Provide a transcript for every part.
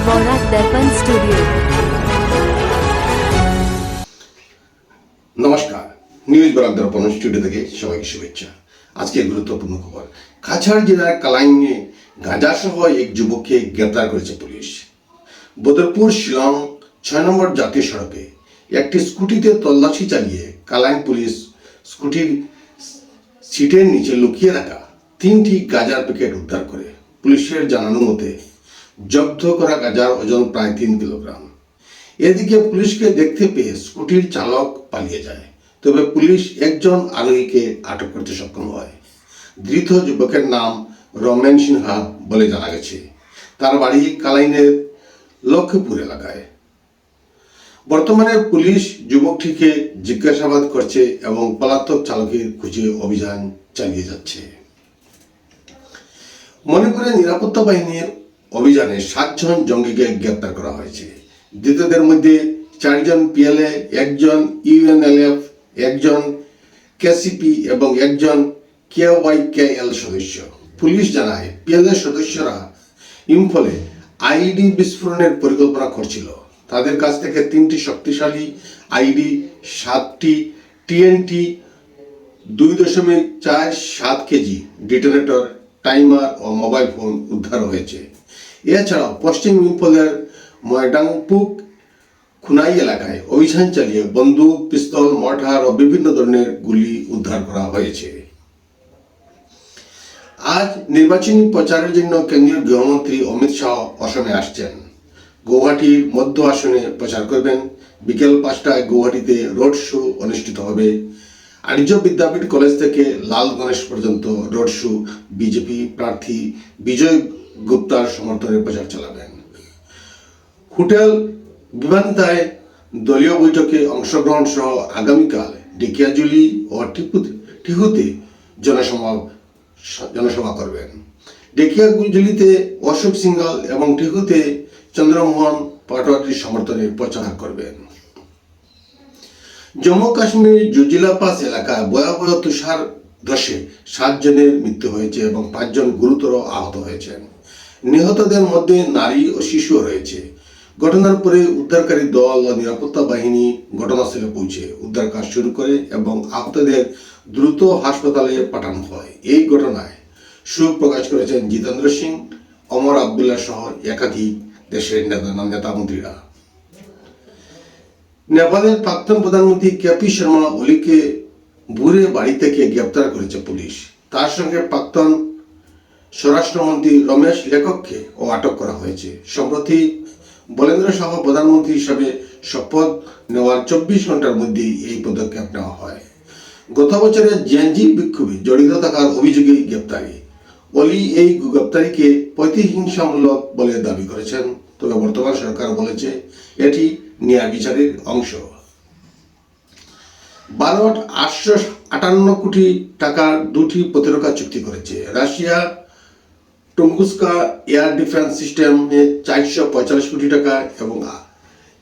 বরাক দর্পণ studio. নমস্কার, news Barak দর্পণ studio থেকে সবাইকে শুভেচ্ছা। আজকের গুরুত্বপূর্ণ খবর, কাছাড় জেলার কালাইনে গাঁজা সহ এক যুবককে গ্রেপ্তার করেছে পুলিশ। বদরপুর শিলং 6 নম্বর জাতীয় সড়কে একটি স্কুটিতে তল্লাশি চালিয়ে কালাইন পুলিশ স্কুটির সিটের নিচে লুকিয়ে রাখা 3টি গাঁজার প্যাকেট উদ্ধার করে। পুলিশের জানানো মতে জব্দ করা গাঁজার ওজন প্রায় 3 কিলোগ্রাম। এদিকে পুলিশকে দেখতে পেয়ে স্কুটির চালক পালিয়ে যায়, তবে পুলিশ একজন আরোহীকে আটক করতে সক্ষম হয়। ধৃত যুবকের নাম রমেন সিনহা বলে জানা গেছে। তার বাড়ি কালাইনের লক্ষ্মীপুর এলাকায়। বর্তমানে পুলিশ যুবকটিকে জিজ্ঞাসাবাদ করছে এবং পলাতক চালকের খুঁজে অভিযান চালিয়ে যাচ্ছে। মণিপুরে নিরাপত্তা বাহিনীর অভিযানে 7 জন জঙ্গিকে গ্রেপ্তার করা হয়েছে। ধৃতদের মধ্যে 4 জন পিএলএ, 1 জন ইউএনএলএফ, 1 জন কেসিপি এবং 1 জন কেওয়াইকেএল সদস্য। পুলিশ জানায় পিএলএ সদস্যরা ইম্ফলে আইডি বিস্ফোরণের পরিকল্পনা করছিল। তাদের কাছ থেকে 3টি শক্তিশালী আইডি, 7টি টিএনটি, 2.47 কেজি ডিটোনেটর, টাইমার ও মোবাইল ফোন উদ্ধার হয়েছে। এছাড়াও পশ্চিম ইম্ফলের ময়ডাংপুক খুনাই এলাকায় অভিযান চালিয়ে বন্দুক, পিস্তল, মর্টার ও বিভিন্ন ধরনের গুলি উদ্ধার করা হয়েছে। আজ নির্বাচনী প্রচারের জন্য কেন্দ্রীয় গৃহমন্ত্রী অমিত শাহ অসমে আসছেন। গৌহাটির মধ্য আসনে প্রচার করবেন। বিকেল 5টায় গৌহাটিতে রোড শো অনুষ্ঠিত হবে। আর্য বিদ্যাপীঠ কলেজ থেকে লাল গণেশ পর্যন্ত রোড শো বিজেপি প্রার্থী বিজয় গুপ্তার সমর্থনে প্রচার চালাবেন। হোটেল বিমানতায় দলীয় বৈঠকে অংশগ্রহণ সহ আগামীকাল ডেকিয়াজুলি ও টিহুতে জনসভা করবেন। ডেকিয়াজুলিতে অশোক সিংঘল এবং টিহুতে চন্দ্রমোহন পাটোয়ারির সমর্থনে প্রচার করবেন। জম্মু কাশ্মীরের জুজিলা পাস এলাকায় ভয়াবহ তুষার ধসে 7 জনের মৃত্যু হয়েছে এবং 5 জন গুরুতর আহত হয়েছেন। নিহতদের মধ্যে নারী ও শিশু রয়েছে। ঘটনার পরে উদ্ধারকারী দল ও নিরাপত্তা বাহিনী ঘটনাস্থলে পৌঁছে উদ্ধার কাজ শুরু করে এবং আহতদের দ্রুত হাসপাতালে পাঠানো হয়। এই ঘটনায় শোক প্রকাশ করেছেন জিতেন্দ্র সিং, অমর আবদুল্লাহ সহ একাধিক দেশের নেতা মন্ত্রীরা। নেপালের প্রাক্তন প্রধানমন্ত্রী কেপি শর্মা ওলিকে বুড়ে বাড়ি থেকে গ্রেপ্তার করেছে পুলিশ। তার সঙ্গে প্রাক্তন স্বরাষ্ট্রমন্ত্রী রমেশ লেখককে ও আটক করা হয়েছে। সম্প্রতি বলেন্দ্র সহ প্রধানমন্ত্রী হিসাবে শপথ নেওয়ার 24 ঘন্টার মধ্যেই এই পদক্ষেপ নেওয়া হয়। গত বছরের জেএনজি বিক্ষোভে জড়িত থাকার অভিযোগে গ্রেপ্তারি। ওলি এই গ্রেপ্তারিকে প্রতিহিংসামূলক বলে দাবি করেছেন, তবে বর্তমান সরকার বলেছে এটি ন্যায় বিচারের অংশ। ভারত 858 কোটি টাকার 2টি প্রতিরক্ষা চুক্তি করেছে। রাশিয়া টুঙ্গুস্কা এয়ার ডিফেন্স সিস্টেমে 445 কোটি টাকা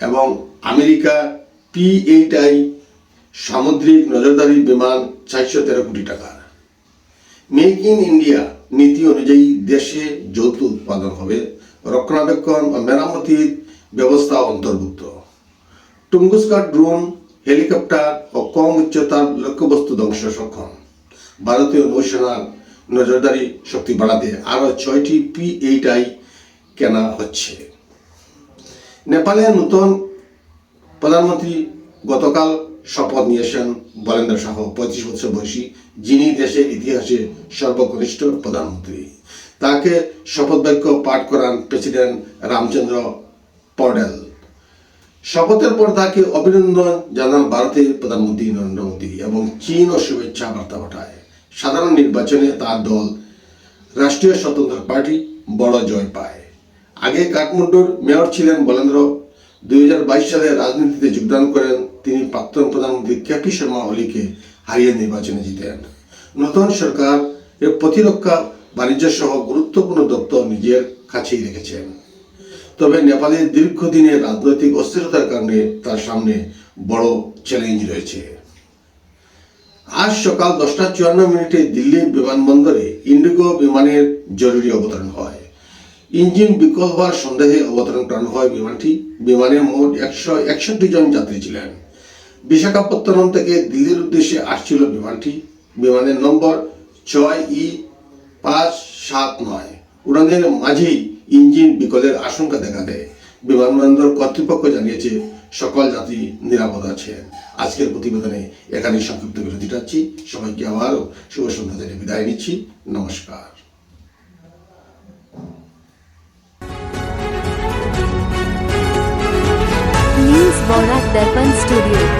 এবং আমেরিকা P-8I সামুদ্রিক নজরদারি বিমান 413 কোটি টাকা। মেক ইন ইন্ডিয়া নীতি অনুযায়ী দেশে যৌথ উৎপাদন হবে, রক্ষণাবেক্ষণ ও মেরামতির ব্যবস্থা অন্তর্ভুক্ত। টুঙ্গুস্কা ড্রোন, হেলিকপ্টার ও কম উচ্চতার লক্ষ্যবস্তু ধ্বংস সক্ষম। ভারতীয় নৌসেনার নজরদারি শক্তি বাড়াতে আরও 6টি P-8I কেনা হচ্ছে। নেপালের নতুন প্রধানমন্ত্রী গতকাল শপথ নিয়েছেন বলেন্দ্র শাহ, 35 বছর বয়সী, যিনি দেশের ইতিহাসে সর্বকনিষ্ঠ প্রধানমন্ত্রী। তাকে শপথ বাক্য পাঠ করান প্রেসিডেন্ট রামচন্দ্র পৌডেল। শপথের পর তাকে অভিনন্দন জানান ভারতের প্রধানমন্ত্রী নরেন্দ্র মোদী এবং চীনও শুভেচ্ছা বার্তা পাঠায়। সাধারণ নির্বাচনে তার দল রাষ্ট্রীয় স্বতন্ত্র পার্টি বড় জয় পায়। আগে কাঠমান্ডুর মেয়র ছিলেন বলেন্দ্র। 2022 সালে রাজনীতিতে যোগদান করেন। তিনি প্রাক্তন প্রধানমন্ত্রী কেপি শর্মা ওলিকে হারিয়ে নির্বাচনে জিতেন। নতুন সরকার এর প্রতিরক্ষা, বাণিজ্য সহ গুরুত্বপূর্ণ দপ্তর নিজের কাছেই রেখেছেন। তবে নেপালের দীর্ঘদিনের রাজনৈতিক অস্থিরতার কারণে তার সামনে বড় চ্যালেঞ্জ রয়েছে। আজ সকাল 10:54 দিল্লি বিমানবন্দরে ইন্ডিগো বিমানের জরুরি অবতরণ হয়। ইঞ্জিন বিকল হওয়ার সন্দেহে অবতরণ করানো হয় বিমানটি। বিমানে মোট 161 জন যাত্রী ছিলেন। বিশাখাপত্তনম থেকে দিল্লির উদ্দেশ্যে আসছিল বিমানটি। বিমানের নম্বর 6E579। উড়ানের মাঝেই ইঞ্জিন বিকলের আশঙ্কা দেখা দেয়। বিমানবন্দর কর্তৃপক্ষ জানিয়েছে সকল যাত্রী নিরাপদ আছেন। আজকের প্রতিবেদনে এখানেই সংক্ষিপ্ত বিরতি টাচ্ছি। সবাইকে আবারও শুভ সন্ধ্যা জানিয়ে বিদায় নিচ্ছি। নমস্কার। न्यूज बौराक दर्पण स्टूडियो।